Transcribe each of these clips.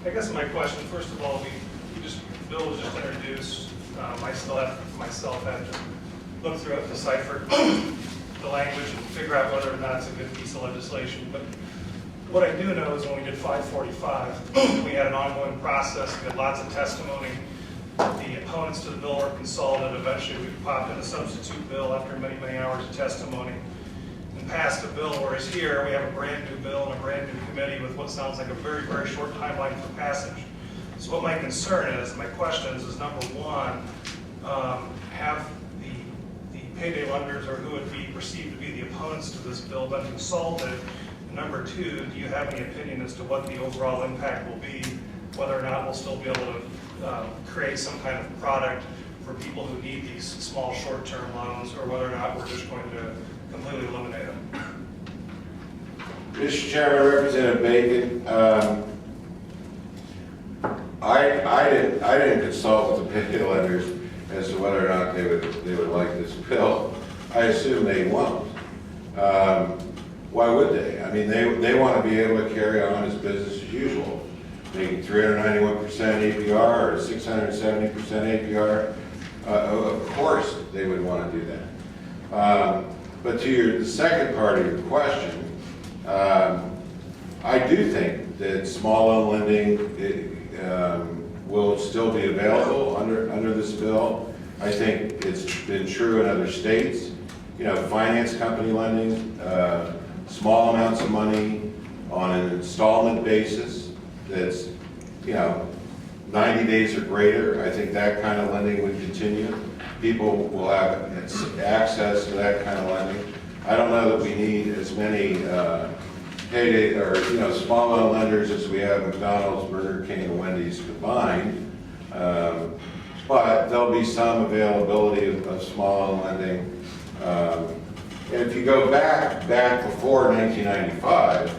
I guess my question, first of all, the bill was just introduced. I still have myself had to look through it, decipher the language, and figure out whether or not it's a good piece of legislation. But what I do know is when we did 545, we had an ongoing process. We had lots of testimony. The opponents to the bill were consulted. Eventually, we popped in a substitute bill after many, many hours of testimony and passed a bill, whereas here we have a brand new bill and a brand new committee with what sounds like a very, very short timeline for passage. So what my concern is, my question is number one, have the payday lenders or who would be perceived to be the opponents to this bill been consulted? And number two, do you have any opinion as to what the overall impact will be, whether or not we'll still be able to create some kind of product for people who need these small short-term loans, or whether or not we're just going to completely eliminate them? Mr. Chairman, Representative Bacon, I didn't consult with the payday lenders as to whether or not they would like this bill. I assume they won't. Why would they? I mean, they want to be able to carry on as business as usual, making 391% APR or 670% APR. Of course, they would want to do that. But to the second part of your question, I do think that small loan lending will still be available under this bill. I think it's been true in other states. You know, finance company lending, small amounts of money on an installment basis that's, 90 days or greater. I think that kind of lending would continue. People will have access to that kind of lending. I don't know that we need as many payday or small loan lenders as we have McDonald's, Burger King, and Wendy's combined. But there'll be some availability of small loan lending. And if you go back before 1995,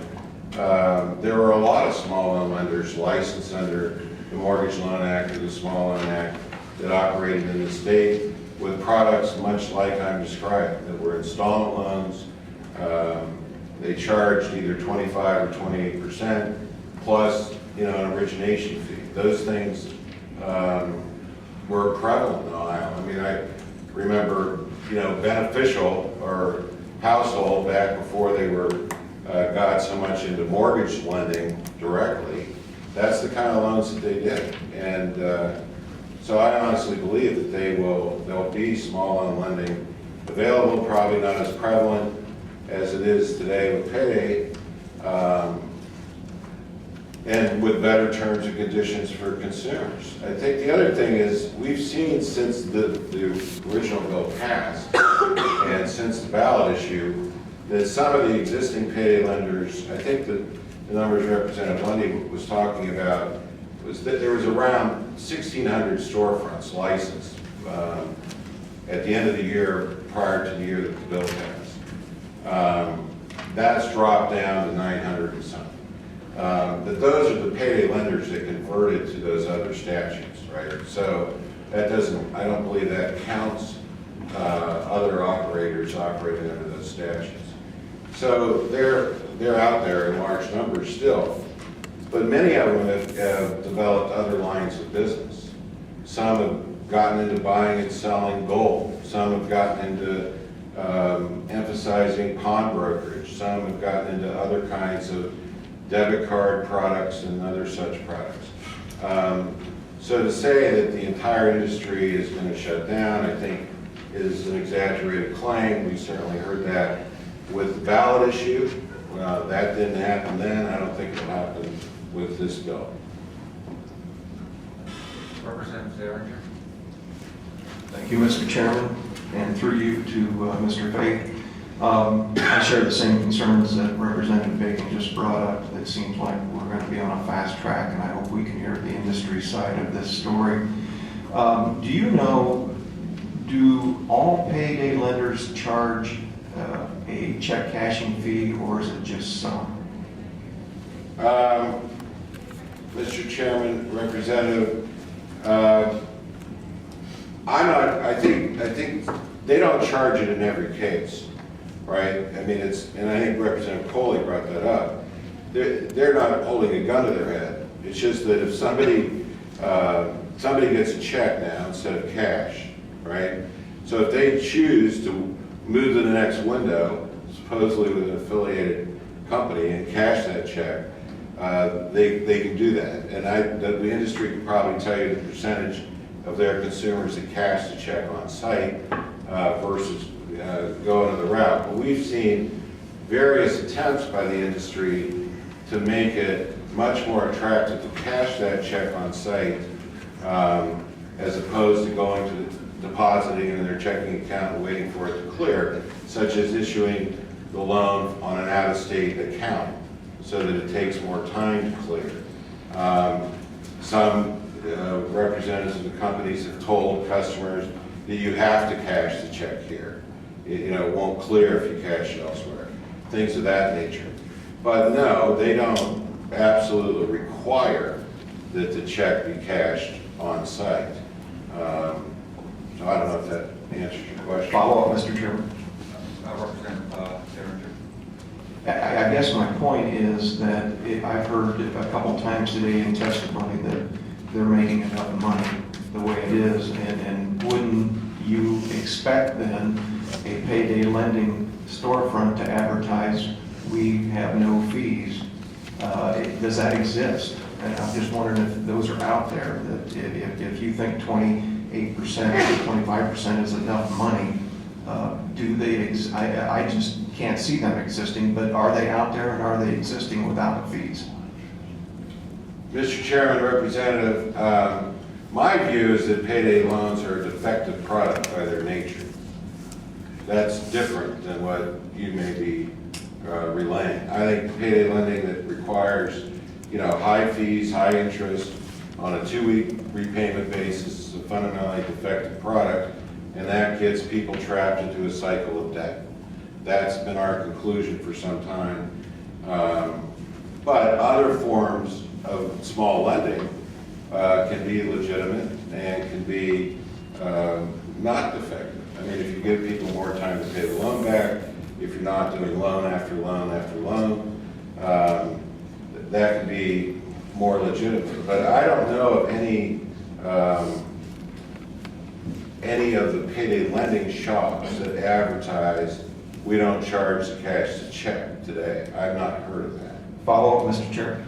there were a lot of small loan lenders licensed under the Mortgage Loan Act or the Small Loan Act that operated in the state with products much like I'm describing, that were installment loans. They charged either 25 or 28% plus, an origination fee. Those things were prevalent in Ohio. I mean, I remember, Beneficial or Household back before they were got so much into mortgage lending directly. That's the kind of loans that they did, and so I honestly believe that there'll be small loan lending available, probably not as prevalent as it is today with payday, and with better terms and conditions for consumers. I think the other thing is we've seen since the original bill passed and since the ballot issue that some of the existing payday lenders, I think that the numbers Representative Lundy was talking about was that there was around 1,600 storefronts licensed at the end of the year prior to the year that the bill passed. That's dropped down to 900 and something. But those are the payday lenders that converted to those other statutes, right? So that doesn't, I don't believe that counts other operators operating under those statutes. So they're out there in large numbers still, but many of them have developed other lines of business. Some have gotten into buying and selling gold. Some have gotten into emphasizing pawn brokerage. Some have gotten into other kinds of debit card products and other such products. So to say that the entire industry is going to shut down, I think, is an exaggerated claim. We certainly heard that with the ballot issue. That didn't happen then. I don't think it'll happen with this bill. Representative Dyer. Thank you, Mr. Chairman, and through you to Mr. Fake. I share the same concerns that Representative Bacon just brought up. It seems like we're going to be on a fast track, and I hope we can hear the industry side of this story. Do you know, do all payday lenders charge a check cashing fee, or is it just some? Mr. Chairman, Representative, I think they don't charge it in every case, right? I mean, and I think Representative Coley brought that up. They're not holding a gun to their head It's just that if somebody gets a check now instead of cash, right? So if they choose to move to the next window, supposedly with an affiliated company, and cash that check, they can do that. And the industry can probably tell you the percentage of their consumers that cash the check on site versus going the route. But we've seen various attempts by the industry to make it much more attractive to cash that check on site as opposed to going to depositing in their checking account and waiting for it to clear, such as issuing the loan on an out-of-state account so that it takes more time to clear. Some representatives of the companies have told customers that you have to cash the check here. It won't clear if you cash it elsewhere, things of that nature. But no, they don't absolutely require that the check be cashed on site. So I don't know if that answers your question. Follow up, Mr. Chairman. Representative Derringer. I guess my point is that I've heard a couple times today in testimony that they're making enough money the way it is, and wouldn't you expect then a payday lending storefront to advertise, we have no fees? Does that exist? And I'm just wondering if those are out there, that if you think 28% or 25% is enough money, do they, I just can't see them existing, but are they out there and are they existing without the fees? Mr. Chairman, Representative, my view is that payday loans are a defective product by their nature. That's different than what you may be relaying. I think payday lending that requires, high fees, high interest on a 2-week repayment basis is a fundamentally defective product, and that gets people trapped into a cycle of debt. That's been our conclusion for some time. But other forms of small lending can be legitimate and can be not defective. I mean, if you give people more time to pay the loan back, if you're not doing loan after loan after loan, that can be more legitimate. But I don't know of any of the payday lending shops that advertise, we don't charge the cash to check today. I've not heard of that. Follow up, Mr. Chair.